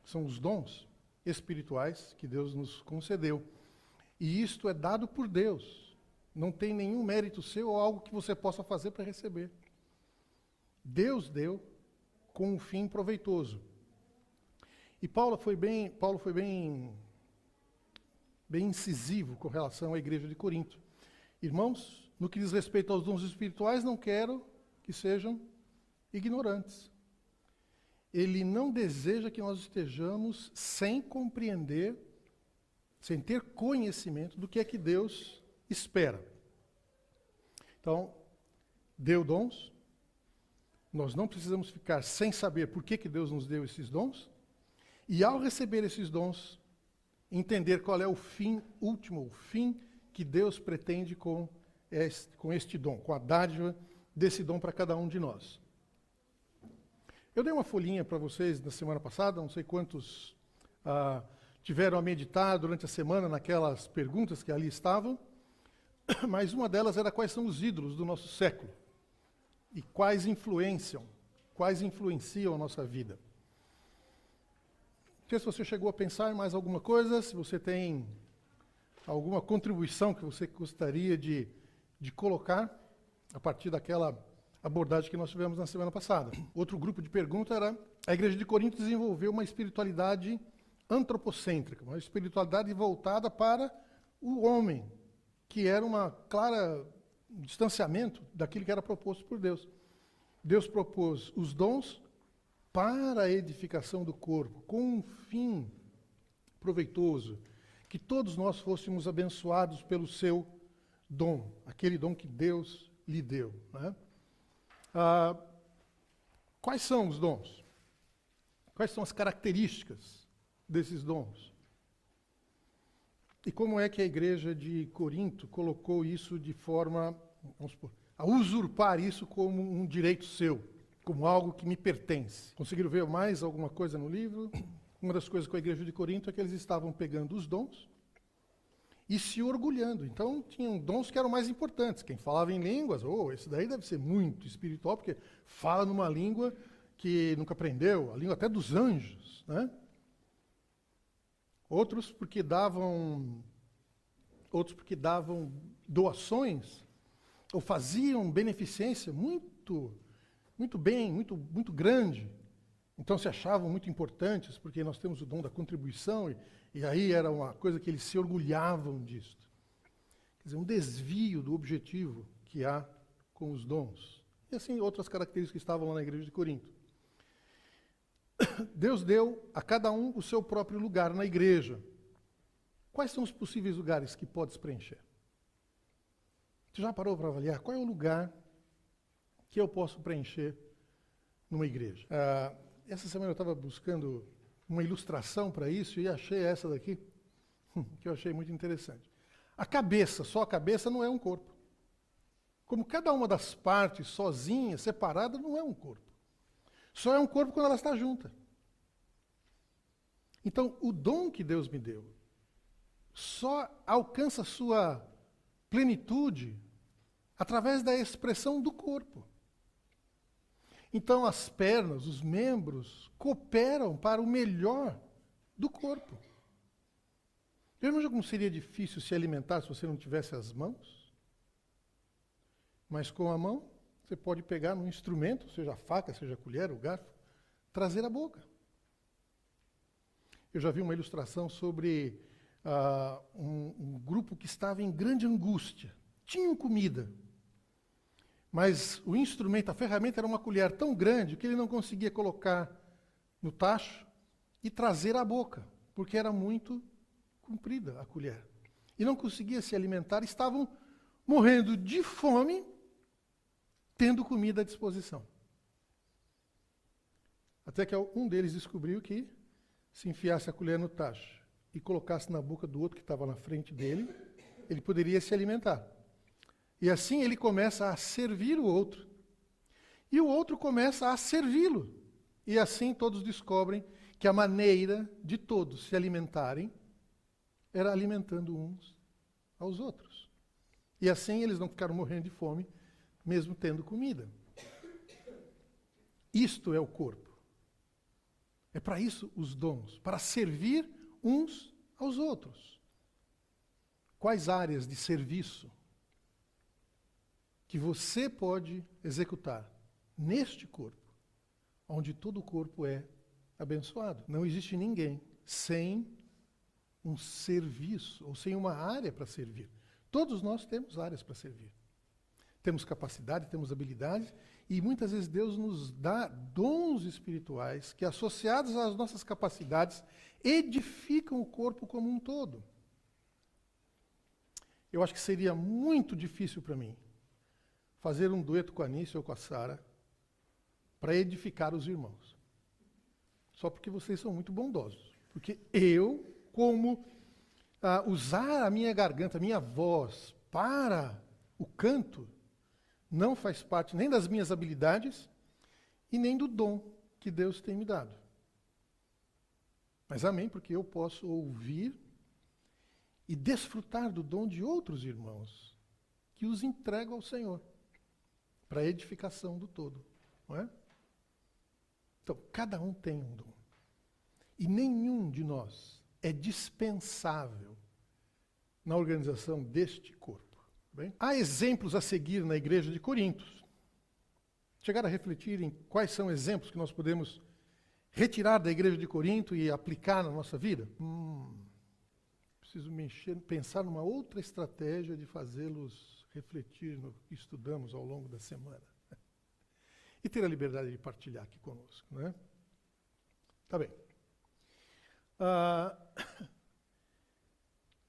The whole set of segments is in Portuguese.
São os dons espirituais que Deus nos concedeu. E isto é dado por Deus. Não tem nenhum mérito seu ou algo que você possa fazer para receber. Deus deu com um fim proveitoso. E Paulo foi bem incisivo com relação à igreja de Corinto. Irmãos, no que diz respeito aos dons espirituais, não quero que sejam ignorantes. Ele não deseja que nós estejamos sem compreender, sem ter conhecimento do que é que Deus espera. Então, deu dons, nós não precisamos ficar sem saber por que Deus nos deu esses dons, e ao receber esses dons, entender qual é o fim último, o fim que Deus pretende com este dom, com a dádiva desse dom para cada um de nós. Eu dei uma folhinha para vocês na semana passada, não sei quantos tiveram a meditar durante a semana naquelas perguntas que ali estavam, mas uma delas era quais são os ídolos do nosso século e quais influenciam a nossa vida. Não sei se você chegou a pensar em mais alguma coisa, se você tem alguma contribuição que você gostaria de colocar a partir daquela abordagem que nós tivemos na semana passada. Outro grupo de perguntas era: a igreja de Corinto desenvolveu uma espiritualidade antropocêntrica, uma espiritualidade voltada para o homem, que era uma clara distanciamento daquilo que era proposto por Deus. Deus propôs os dons para a edificação do corpo, com um fim proveitoso, que todos nós fôssemos abençoados pelo seu dom, aquele dom que Deus lhe deu, né? Quais são os dons? Quais são as características desses dons? E como é que a igreja de Corinto colocou isso de forma, vamos supor, a usurpar isso como um direito seu, como algo que me pertence? Conseguiram ver mais alguma coisa no livro? Uma das coisas com a igreja de Corinto é que eles estavam pegando os dons e se orgulhando. Então, tinham dons que eram mais importantes. Quem falava em línguas, esse daí deve ser muito espiritual, porque fala numa língua que nunca aprendeu, a língua até dos anjos, né? Outros porque davam doações, ou faziam beneficência muito grande. Então se achavam muito importantes, porque nós temos o dom da contribuição, e aí era uma coisa que eles se orgulhavam disso. Quer dizer, um desvio do objetivo que há com os dons. E assim, outras características que estavam lá na igreja de Corinto. Deus deu a cada um o seu próprio lugar na igreja. Quais são os possíveis lugares que pode se preencher? Você já parou para avaliar qual é o lugar que eu posso preencher numa igreja? Essa semana eu estava buscando uma ilustração para isso e achei essa daqui, que eu achei muito interessante. A cabeça, só a cabeça não é um corpo. Como cada uma das partes sozinha, separada, não é um corpo. Só é um corpo quando ela está junta. Então, o dom que Deus me deu só alcança sua plenitude através da expressão do corpo. Então, as pernas, os membros, cooperam para o melhor do corpo. Eu não sei como seria difícil se alimentar se você não tivesse as mãos. Mas com a mão, você pode pegar um instrumento, seja a faca, seja a colher, o garfo, trazer à boca. Eu já vi uma ilustração sobre um grupo que estava em grande angústia. Tinham comida, mas o instrumento, a ferramenta era uma colher tão grande que ele não conseguia colocar no tacho e trazer à boca, porque era muito comprida a colher. E não conseguia se alimentar, estavam morrendo de fome, tendo comida à disposição. Até que um deles descobriu que se enfiasse a colher no tacho e colocasse na boca do outro que estava na frente dele, ele poderia se alimentar. E assim ele começa a servir o outro. E o outro começa a servi-lo. E assim todos descobrem que a maneira de todos se alimentarem era alimentando uns aos outros. E assim eles não ficaram morrendo de fome, mesmo tendo comida. Isto é o corpo. É para isso os dons, para servir uns aos outros. Quais áreas de serviço que você pode executar neste corpo, onde todo o corpo é abençoado? Não existe ninguém sem um serviço, ou sem uma área para servir. Todos nós temos áreas para servir. Temos capacidade, temos habilidades, e muitas vezes Deus nos dá dons espirituais que, associados às nossas capacidades, edificam o corpo como um todo. Eu acho que seria muito difícil para mim fazer um dueto com a Nícia ou com a Sara para edificar os irmãos. Só porque vocês são muito bondosos. Porque eu, como usar a minha garganta, a minha voz para o canto, não faz parte nem das minhas habilidades e nem do dom que Deus tem me dado. Mas amém, porque eu posso ouvir e desfrutar do dom de outros irmãos que os entregam ao Senhor para a edificação do todo, não é? Então, cada um tem um dom. E nenhum de nós é dispensável na organização deste corpo. Bem? Há exemplos a seguir na igreja de Corinto. Chegaram a refletir em quais são exemplos que nós podemos retirar da igreja de Corinto e aplicar na nossa vida? Preciso pensar numa outra estratégia de fazê-los refletir no que estudamos ao longo da semana. E ter a liberdade de partilhar aqui conosco, não é? Tá bem.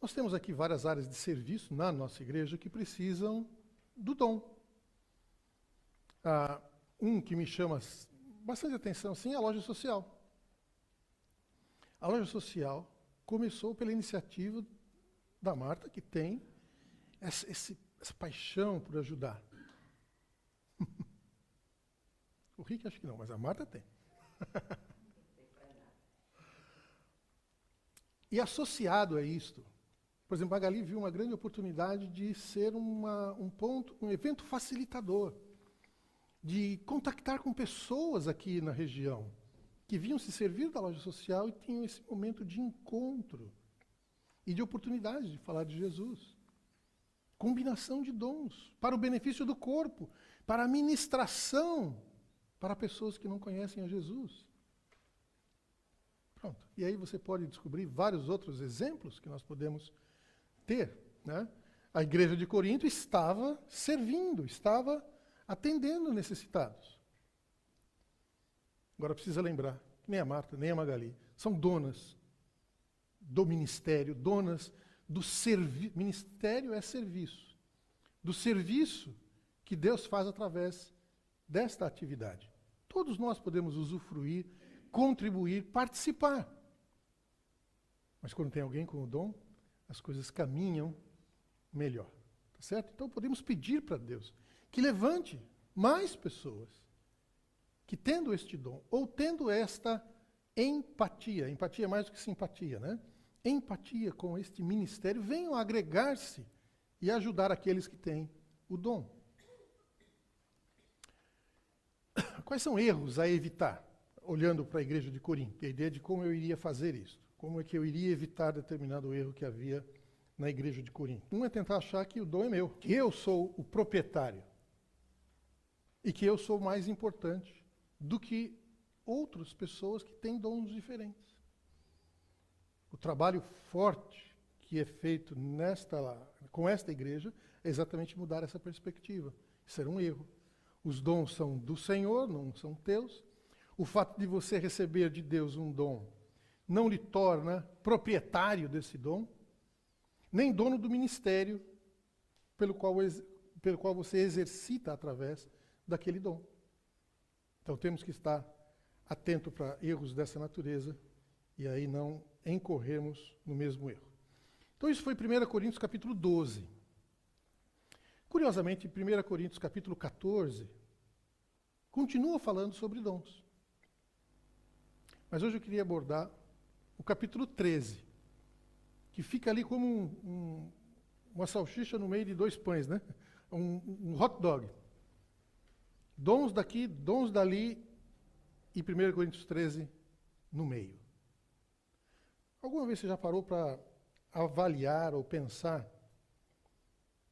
Nós temos aqui várias áreas de serviço na nossa igreja que precisam do dom. Um que me chama bastante atenção, sim, é a loja social. A loja social começou pela iniciativa da Marta, que tem essa paixão por ajudar. O Rick acho que não, mas a Marta tem. E associado a isto, por exemplo, a Magali viu uma grande oportunidade de ser um evento facilitador, de contactar com pessoas aqui na região, que vinham se servir da loja social e tinham esse momento de encontro e de oportunidade de falar de Jesus. Combinação de dons, para o benefício do corpo, para a ministração, para pessoas que não conhecem a Jesus. Pronto. E aí você pode descobrir vários outros exemplos que nós podemos ter, né? A igreja de Corinto estava servindo, estava atendendo necessitados. Agora precisa lembrar que nem a Marta, nem a Magali são donas do ministério, donas do serviço. Ministério é serviço. Do serviço que Deus faz através desta atividade. Todos nós podemos usufruir, contribuir, participar. Mas quando tem alguém com o dom, as coisas caminham melhor. Tá certo? Então podemos pedir para Deus que levante mais pessoas que, tendo este dom, ou tendo esta empatia é mais do que simpatia, né? Empatia com este ministério, venham agregar-se e ajudar aqueles que têm o dom. Quais são erros a evitar, olhando para a igreja de Corinto? A ideia de como eu iria fazer isso, como é que eu iria evitar determinado erro que havia na igreja de Corinto. Um é tentar achar que o dom é meu, que eu sou o proprietário e que eu sou mais importante do que outras pessoas que têm dons diferentes. O trabalho forte que é feito com esta igreja é exatamente mudar essa perspectiva. Isso era um erro. Os dons são do Senhor, não são teus. O fato de você receber de Deus um dom não lhe torna proprietário desse dom, nem dono do ministério pelo qual você exercita através daquele dom. Então temos que estar atento para erros dessa natureza e aí não incorrermos no mesmo erro. Então isso foi 1 Coríntios capítulo 12. Curiosamente, 1 Coríntios capítulo 14 continua falando sobre dons. Mas hoje eu queria abordar o capítulo 13, que fica ali como uma salsicha no meio de dois pães, né? Um hot dog. Dons daqui, dons dali, e 1 Coríntios 13 no meio. Alguma vez você já parou para avaliar ou pensar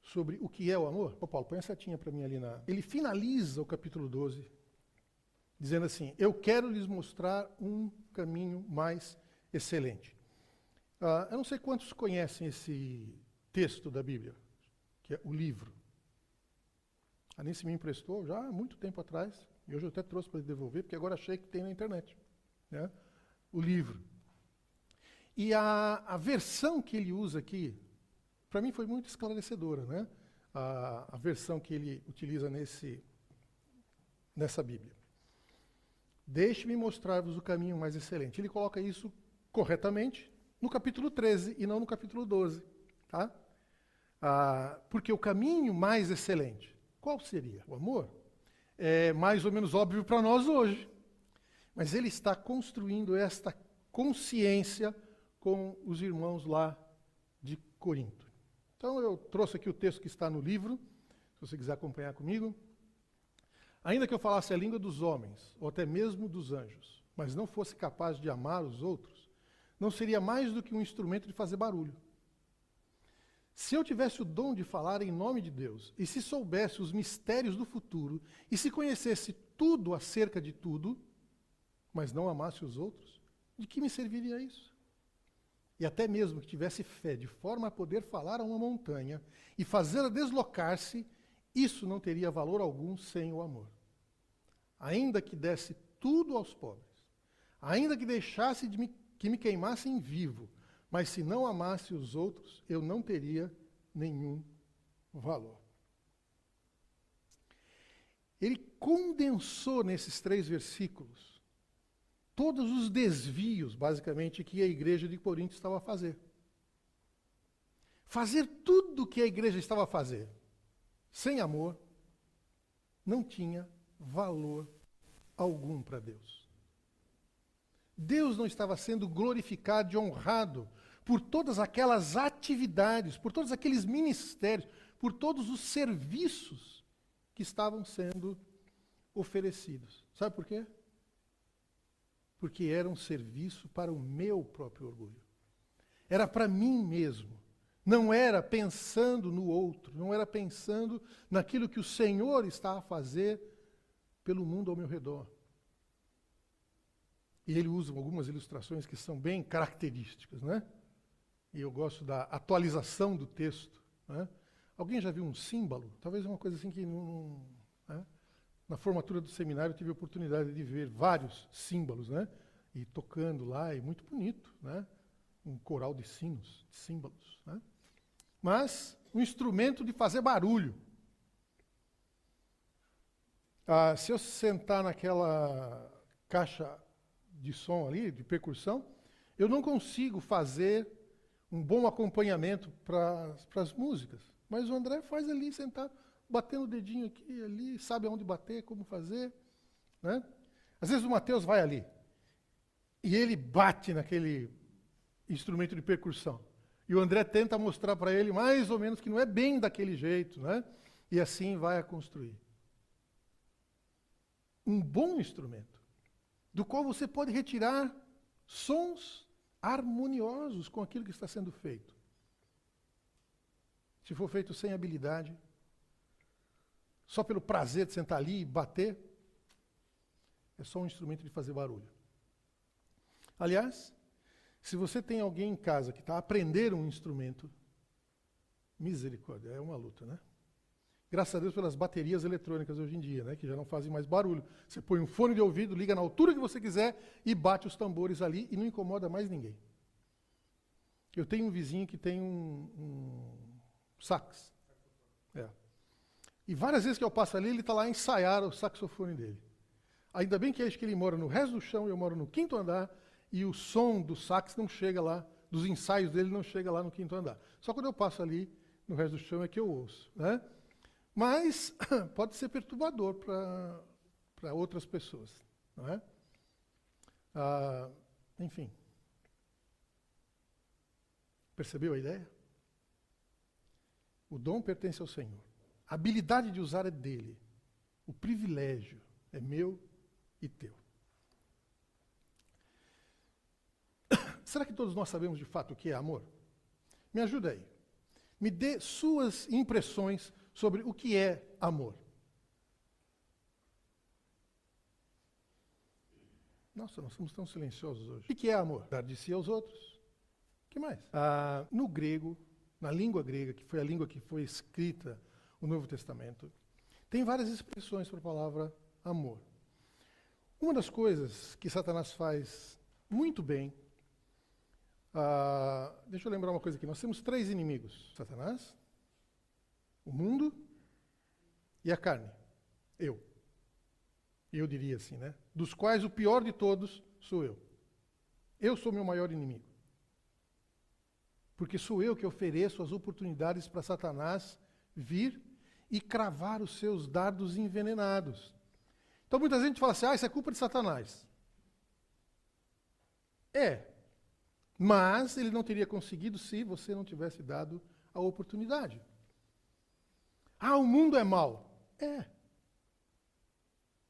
sobre o que é o amor? Ô Paulo, põe a setinha para mim ali na... Ele finaliza o capítulo 12 dizendo assim: eu quero lhes mostrar um caminho mais excelente. Eu não sei quantos conhecem esse texto da Bíblia, que é o livro. A Nice me emprestou já há muito tempo atrás, e hoje eu até trouxe para devolver, porque agora achei que tem na internet, né? O livro. E a versão que ele usa aqui, para mim foi muito esclarecedora, né? A versão que ele utiliza nessa Bíblia. Deixe-me mostrar-vos o caminho mais excelente. Ele coloca isso corretamente no capítulo 13 e não no capítulo 12. Tá? Porque o caminho mais excelente, qual seria? O amor? É mais ou menos óbvio para nós hoje. Mas ele está construindo esta consciência com os irmãos lá de Corinto. Então eu trouxe aqui o texto que está no livro, se você quiser acompanhar comigo. Ainda que eu falasse a língua dos homens, ou até mesmo dos anjos, mas não fosse capaz de amar os outros, não seria mais do que um instrumento de fazer barulho. Se eu tivesse o dom de falar em nome de Deus, e se soubesse os mistérios do futuro, e se conhecesse tudo acerca de tudo, mas não amasse os outros, de que me serviria isso? E até mesmo que tivesse fé de forma a poder falar a uma montanha e fazê-la deslocar-se, isso não teria valor algum sem o amor. Ainda que desse tudo aos pobres, ainda que deixasse que me queimassem vivo, mas se não amasse os outros, eu não teria nenhum valor. Ele condensou nesses 3 versículos todos os desvios, basicamente, que a igreja de Corinto estava a fazer. Fazer tudo o que a igreja estava a fazer sem amor não tinha valor algum para Deus. Deus não estava sendo glorificado e honrado por todas aquelas atividades, por todos aqueles ministérios, por todos os serviços que estavam sendo oferecidos. Sabe por quê? Porque era um serviço para o meu próprio orgulho. Era para mim mesmo. Não era pensando no outro, não era pensando naquilo que o Senhor está a fazer pelo mundo ao meu redor. E ele usa algumas ilustrações que são bem características, né? E eu gosto da atualização do texto, né? Alguém já viu um símbolo? Talvez uma coisa assim que não né? Na formatura do seminário eu tive a oportunidade de ver vários símbolos, né? E tocando lá, e muito bonito, né? Um coral de sinos, de símbolos, né? Mas um instrumento de fazer barulho. Se eu sentar naquela caixa de som ali, de percussão, eu não consigo fazer um bom acompanhamento para as músicas. Mas o André faz ali, sentado, batendo o dedinho aqui e ali, sabe aonde bater, como fazer, né? Às vezes o Mateus vai ali e ele bate naquele instrumento de percussão. E o André tenta mostrar para ele mais ou menos que não é bem daquele jeito, né? E assim vai a construir. Um bom instrumento, do qual você pode retirar sons harmoniosos com aquilo que está sendo feito. Se for feito sem habilidade, só pelo prazer de sentar ali e bater, é só um instrumento de fazer barulho. Aliás, se você tem alguém em casa que está a aprender um instrumento, misericórdia, é uma luta, né? Graças a Deus pelas baterias eletrônicas hoje em dia, né, que já não fazem mais barulho. Você põe um fone de ouvido, liga na altura que você quiser e bate os tambores ali e não incomoda mais ninguém. Eu tenho um vizinho que tem um sax. E várias vezes que eu passo ali, ele está lá a ensaiar o saxofone dele. Ainda bem que acho que ele mora no resto do chão e eu moro no 5º andar e o som do sax não chega lá, dos ensaios dele não chega lá no 5º andar. Só quando eu passo ali, no resto do chão, é que eu ouço, né? Mas pode ser perturbador para outras pessoas, não é? Enfim. Percebeu a ideia? O dom pertence ao Senhor. A habilidade de usar é dele. O privilégio é meu e teu. será que todos nós sabemos de fato o que é amor? Me ajuda aí. Me dê suas impressões sobre o que é amor. Nossa, nós somos tão silenciosos hoje. O que é amor? Dar de si aos outros. O que mais? No grego, na língua grega, que foi a língua que foi escrita o Novo Testamento, tem várias expressões para a palavra amor. Uma das coisas que Satanás faz muito bem, deixa eu lembrar uma coisa aqui, nós temos 3 inimigos: Satanás, o mundo e a carne, eu. Eu diria assim, né? Dos quais o pior de todos sou eu. Eu sou meu maior inimigo. Porque sou eu que ofereço as oportunidades para Satanás vir e cravar os seus dardos envenenados. Então muita gente fala assim, isso é culpa de Satanás. Mas ele não teria conseguido se você não tivesse dado a oportunidade. O mundo é mau.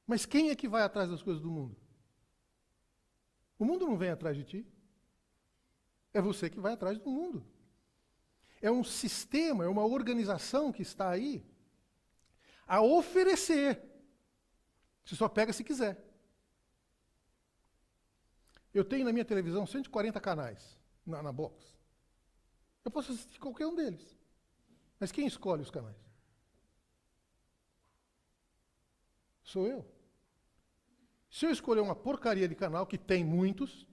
Mas quem é que vai atrás das coisas do mundo? O mundo não vem atrás de ti. É você que vai atrás do mundo. É um sistema, é uma organização que está aí a oferecer. Você só pega se quiser. Eu tenho na minha televisão 140 canais na box. Eu posso assistir qualquer um deles. Mas quem escolhe os canais? Sou eu. Se eu escolher uma porcaria de canal, que tem muitos,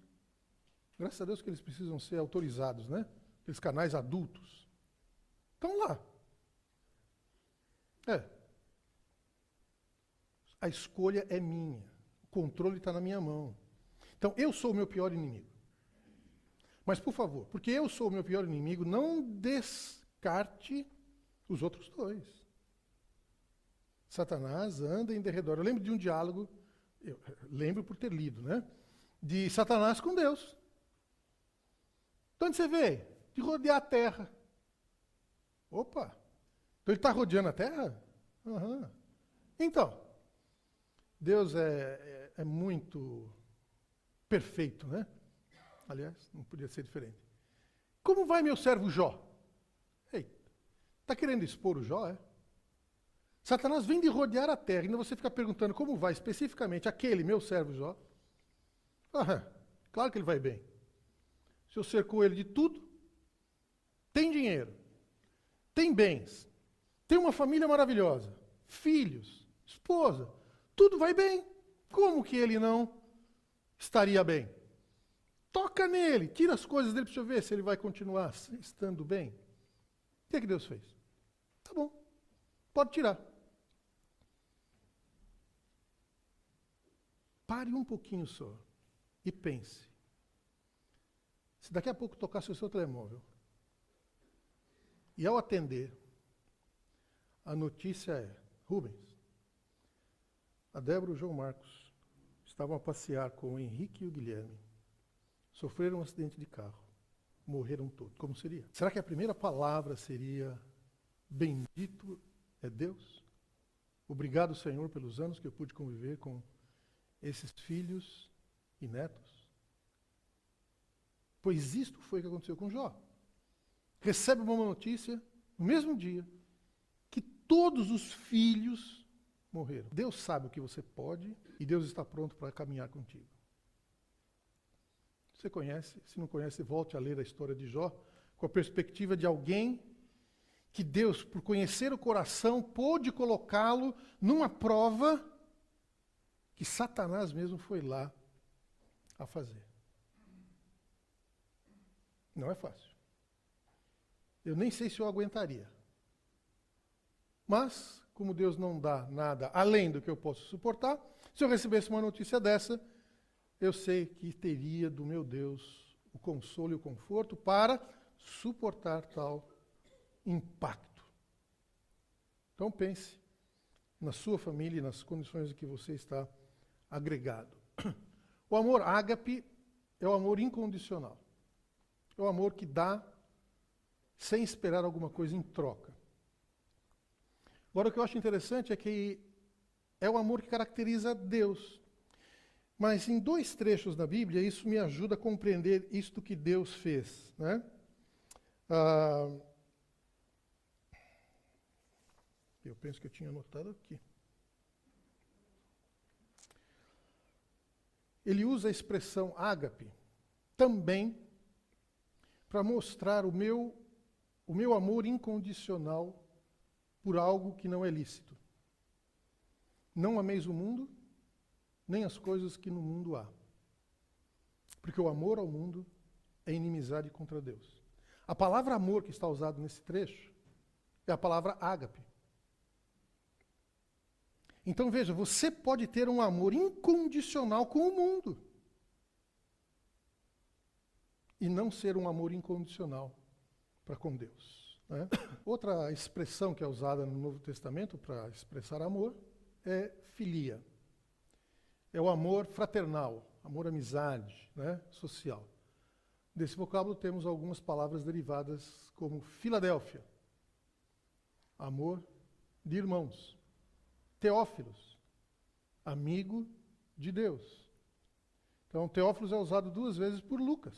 graças a Deus que eles precisam ser autorizados, né? Aqueles canais adultos. Estão lá. A escolha é minha. O controle está na minha mão. Então, eu sou o meu pior inimigo. Mas, por favor, porque eu sou o meu pior inimigo, não descarte os outros 2. Satanás anda em derredor. Eu lembro de um diálogo, eu lembro por ter lido, né? De Satanás com Deus. De onde você veio? De rodear a terra. Opa! Então ele está rodeando a terra? Então, Deus é muito perfeito, né? Aliás, não podia ser diferente. Como vai meu servo Jó? Está querendo expor o Jó, Satanás vem de rodear a terra, e ainda você fica perguntando como vai especificamente aquele meu servo Jó. Claro que ele vai bem. O Senhor cercou ele de tudo, tem dinheiro, tem bens, tem uma família maravilhosa, filhos, esposa, tudo vai bem. Como que ele não estaria bem? Toca nele, tira as coisas dele para você ver se ele vai continuar estando bem. O que é que Deus fez? Tá bom, pode tirar. Pare um pouquinho só e pense. Se daqui a pouco tocasse o seu telemóvel e ao atender, a notícia é: Rubens, a Débora e o João Marcos estavam a passear com o Henrique e o Guilherme, sofreram um acidente de carro, morreram todos. Como seria? Será que a primeira palavra seria: bendito é Deus? Obrigado, Senhor, pelos anos que eu pude conviver com esses filhos e netos? Pois isto foi o que aconteceu com Jó. Recebe uma notícia no mesmo dia que todos os filhos morreram. Deus sabe o que você pode e Deus está pronto para caminhar contigo. Você conhece? Se não conhece, volte a ler a história de Jó com a perspectiva de alguém que Deus, por conhecer o coração, pôde colocá-lo numa prova que Satanás mesmo foi lá a fazer. Não é fácil. Eu nem sei se eu aguentaria. Mas, como Deus não dá nada além do que eu posso suportar, se eu recebesse uma notícia dessa, eu sei que teria do meu Deus o consolo e o conforto para suportar tal impacto. Então pense na sua família e nas condições em que você está agregado. O amor ágape é o amor incondicional. É o amor que dá sem esperar alguma coisa em troca. Agora, o que eu acho interessante é que é o amor que caracteriza Deus. Mas em 2 trechos da Bíblia, isso me ajuda a compreender isto que Deus fez, né? Eu penso que eu tinha anotado aqui. Ele usa a expressão ágape também para mostrar o meu amor incondicional por algo que não é lícito. Não ameis o mundo, nem as coisas que no mundo há. Porque o amor ao mundo é inimizade contra Deus. A palavra amor que está usada nesse trecho é a palavra ágape. Então veja, você pode ter um amor incondicional com o mundo e não ser um amor incondicional para com Deus, né? Outra expressão que é usada no Novo Testamento para expressar amor é filia. É o amor fraternal, amor amizade, né, social. Desse vocábulo temos algumas palavras derivadas como Filadélfia, amor de irmãos. Teófilos, amigo de Deus. Então, Teófilos é usado 2 vezes por Lucas,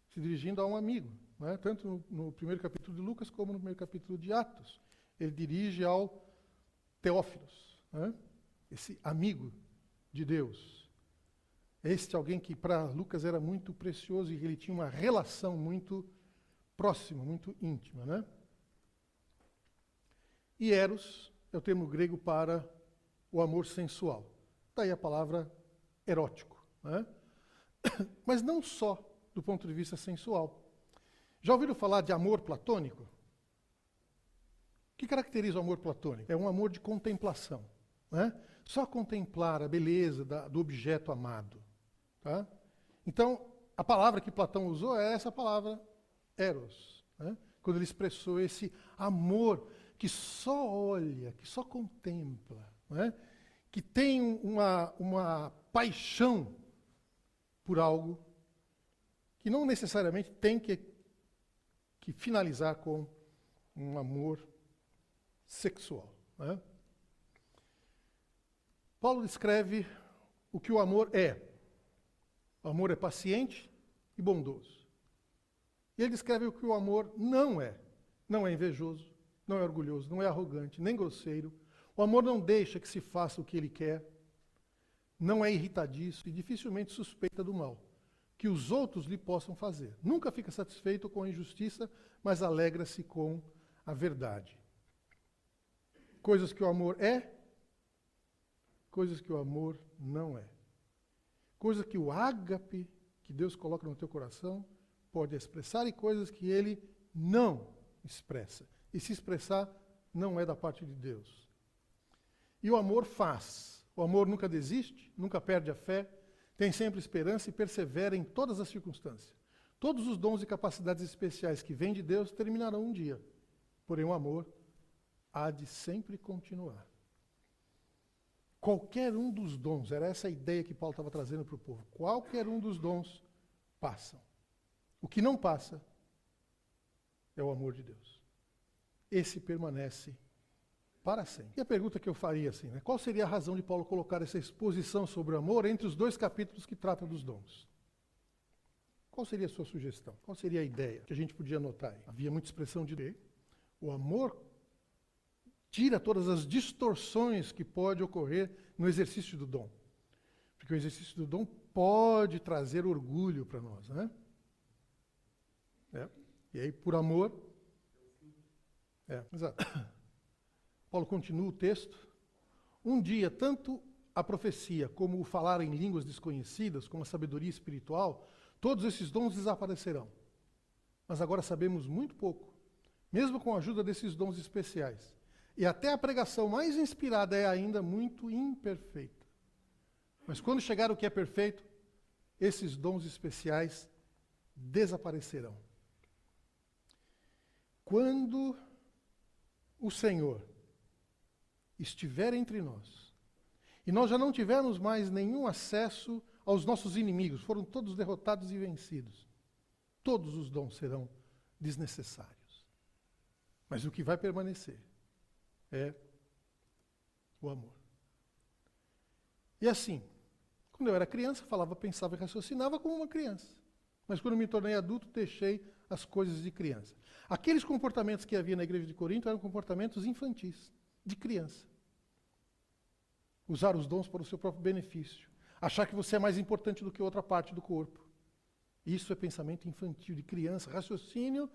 se dirigindo a um amigo, né? Tanto no primeiro capítulo de Lucas como no primeiro capítulo de Atos. Ele dirige ao Teófilos, né? Esse amigo de Deus. Este alguém que para Lucas era muito precioso e ele tinha uma relação muito próxima, muito íntima, né? E eros é o termo grego para o amor sensual. Daí a palavra erótico, né? Mas não só do ponto de vista sensual. Já ouviram falar de amor platônico? O que caracteriza o amor platônico? É um amor de contemplação, né? Só contemplar a beleza do objeto amado. Tá? Então, a palavra que Platão usou é essa palavra eros, né? Quando ele expressou esse amor que só olha, que só contempla, né? Que tem uma paixão por algo que não necessariamente tem que finalizar com um amor sexual, né? Paulo descreve o que o amor é. O amor é paciente e bondoso. E ele descreve o que o amor não é. Não é invejoso, não é orgulhoso, não é arrogante, nem grosseiro. O amor não deixa que se faça o que ele quer, não é irritadiço e dificilmente suspeita do mal que os outros lhe possam fazer. Nunca fica satisfeito com a injustiça, mas alegra-se com a verdade. Coisas que o amor é, coisas que o amor não é. Coisas que o ágape que Deus coloca no teu coração pode expressar e coisas que ele não expressa. E se expressar, não é da parte de Deus. E o amor faz. O amor nunca desiste, nunca perde a fé, tem sempre esperança e persevera em todas as circunstâncias. Todos os dons e capacidades especiais que vêm de Deus terminarão um dia. Porém, o amor há de sempre continuar. Qualquer um dos dons, era essa a ideia que Paulo estava trazendo para o povo, qualquer um dos dons passam. O que não passa é o amor de Deus. Esse permanece para sempre. E a pergunta que eu faria assim, né? Qual seria a razão de Paulo colocar essa exposição sobre o amor entre os 2 capítulos que tratam dos dons? Qual seria a sua sugestão? Qual seria a ideia que a gente podia anotar aí? Havia muita expressão de o amor tira todas as distorções que pode ocorrer no exercício do dom. Porque o exercício do dom pode trazer orgulho para nós, né? E aí, por amor... exato. Paulo continua o texto. Um dia, tanto a profecia como o falar em línguas desconhecidas, como a sabedoria espiritual, todos esses dons desaparecerão. Mas agora sabemos muito pouco, mesmo com a ajuda desses dons especiais. E até a pregação mais inspirada é ainda muito imperfeita. Mas quando chegar o que é perfeito, esses dons especiais desaparecerão. Quando o Senhor estiver entre nós, e nós já não tivermos mais nenhum acesso aos nossos inimigos, foram todos derrotados e vencidos, todos os dons serão desnecessários. Mas o que vai permanecer é o amor. E assim, Quando eu era criança, falava, pensava e raciocinava como uma criança. Mas quando me tornei adulto, deixei as coisas de criança. Aqueles comportamentos que havia na igreja de Corinto eram comportamentos infantis, de criança. Usar os dons para o seu próprio benefício. Achar que você é mais importante do que outra parte do corpo. Isso é pensamento infantil, de criança, raciocínio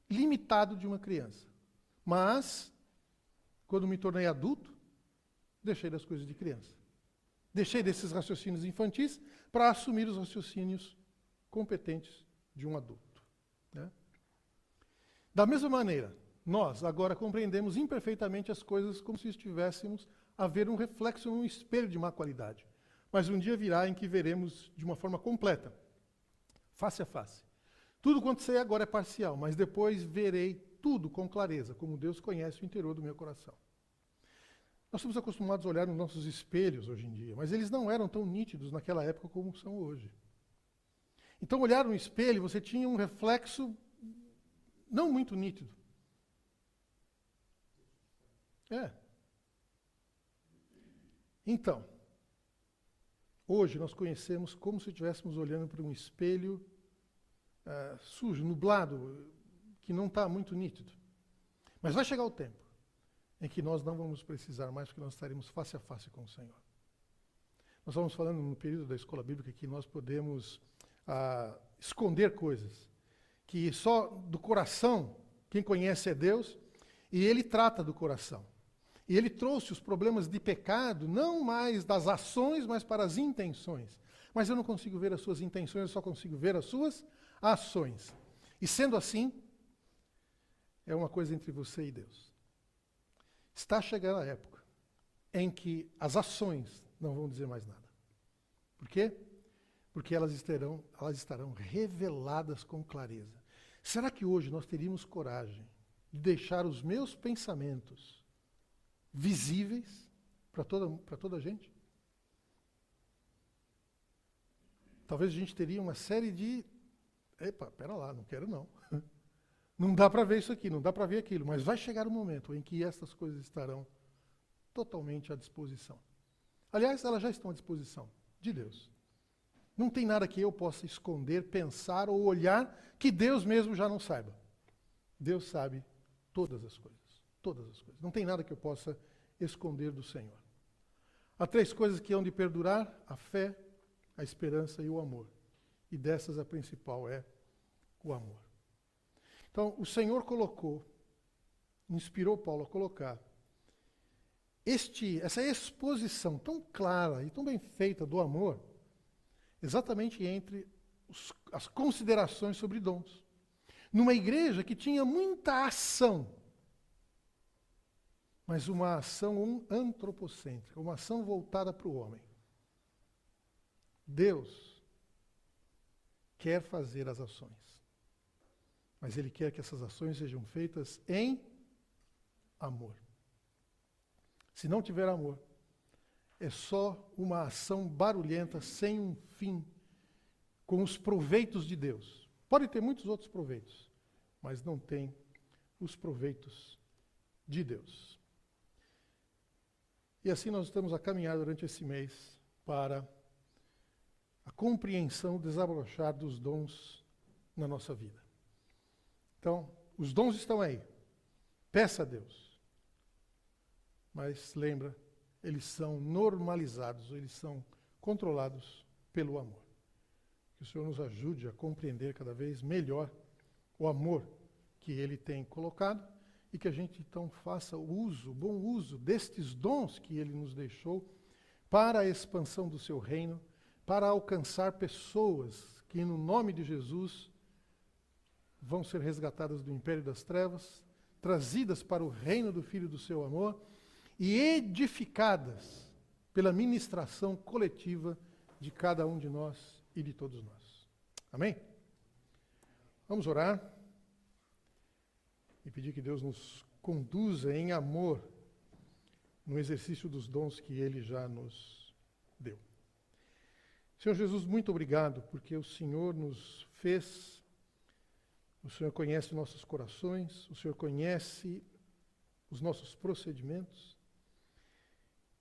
limitado de uma criança. Mas, quando me tornei adulto, deixei das coisas de criança. Deixei desses raciocínios infantis para assumir os raciocínios competentes de um adulto. Né? Da mesma maneira, nós agora compreendemos imperfeitamente as coisas como se estivéssemos a ver um reflexo num espelho de má qualidade. Mas um dia virá em que veremos de uma forma completa, face a face. Tudo quanto sei agora é parcial, mas depois verei tudo com clareza, como Deus conhece o interior do meu coração. Nós somos acostumados a olhar nos nossos espelhos hoje em dia, mas eles não eram tão nítidos naquela época como são hoje. Então, olhar no espelho, você tinha um reflexo não muito nítido. Então, hoje nós conhecemos como se estivéssemos olhando para um espelho sujo, nublado, que não está muito nítido. Mas vai chegar o tempo em que nós não vamos precisar mais, porque nós estaremos face a face com o Senhor. Nós estamos falando no período da escola bíblica que nós podemos esconder coisas, que só do coração, quem conhece é Deus, e Ele trata do coração. E Ele trouxe os problemas de pecado, não mais das ações, mas para as intenções. Mas eu não consigo ver as suas intenções, eu só consigo ver as suas ações. E sendo assim, é uma coisa entre você e Deus. Está chegando a época em que as ações não vão dizer mais nada. Por quê? Porque elas estarão reveladas com clareza. Será que hoje nós teríamos coragem de deixar os meus pensamentos visíveis para toda a gente? Talvez a gente teria uma série de... Epa, pera lá, não quero não. Não dá para ver isso aqui, não dá para ver aquilo, mas vai chegar um momento em que essas coisas estarão totalmente à disposição. Aliás, elas já estão à disposição de Deus. Não tem nada que eu possa esconder, pensar ou olhar que Deus mesmo já não saiba. Deus sabe todas as coisas, todas as coisas. Não tem nada que eu possa esconder do Senhor. Há 3 coisas que hão de perdurar: a fé, a esperança e o amor. E dessas a principal é o amor. Então, o Senhor inspirou Paulo a colocar essa exposição tão clara e tão bem feita do amor, exatamente entre as considerações sobre dons. Numa igreja que tinha muita ação, mas uma ação antropocêntrica, uma ação voltada para o homem. Deus quer fazer as ações. Mas Ele quer que essas ações sejam feitas em amor. Se não tiver amor, é só uma ação barulhenta, sem um fim, com os proveitos de Deus. Pode ter muitos outros proveitos, mas não tem os proveitos de Deus. E assim nós estamos a caminhar durante esse mês para a compreensão, o desabrochar dos dons na nossa vida. Então, os dons estão aí. Peça a Deus. Mas lembra, eles são normalizados, eles são controlados pelo amor. Que o Senhor nos ajude a compreender cada vez melhor o amor que Ele tem colocado e que a gente então faça bom uso destes dons que Ele nos deixou para a expansão do Seu reino, para alcançar pessoas que no nome de Jesus vão ser resgatadas do império das trevas, trazidas para o reino do Filho do seu amor e edificadas pela ministração coletiva de cada um de nós e de todos nós. Amém? Vamos orar e pedir que Deus nos conduza em amor no exercício dos dons que Ele já nos deu. Senhor Jesus, muito obrigado, porque o Senhor nos fez. O Senhor conhece nossos corações, o Senhor conhece os nossos procedimentos.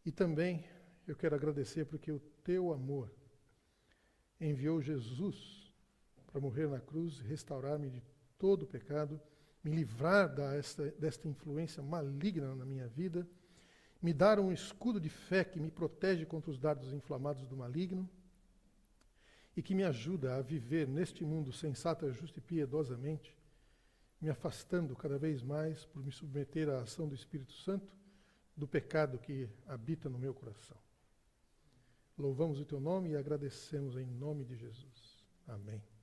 E também eu quero agradecer porque o Teu amor enviou Jesus para morrer na cruz, restaurar-me de todo o pecado, me livrar desta influência maligna na minha vida, me dar um escudo de fé que me protege contra os dardos inflamados do maligno e que me ajuda a viver neste mundo sensata, justa e piedosamente, me afastando cada vez mais por me submeter à ação do Espírito Santo, do pecado que habita no meu coração. Louvamos o teu nome e agradecemos em nome de Jesus. Amém.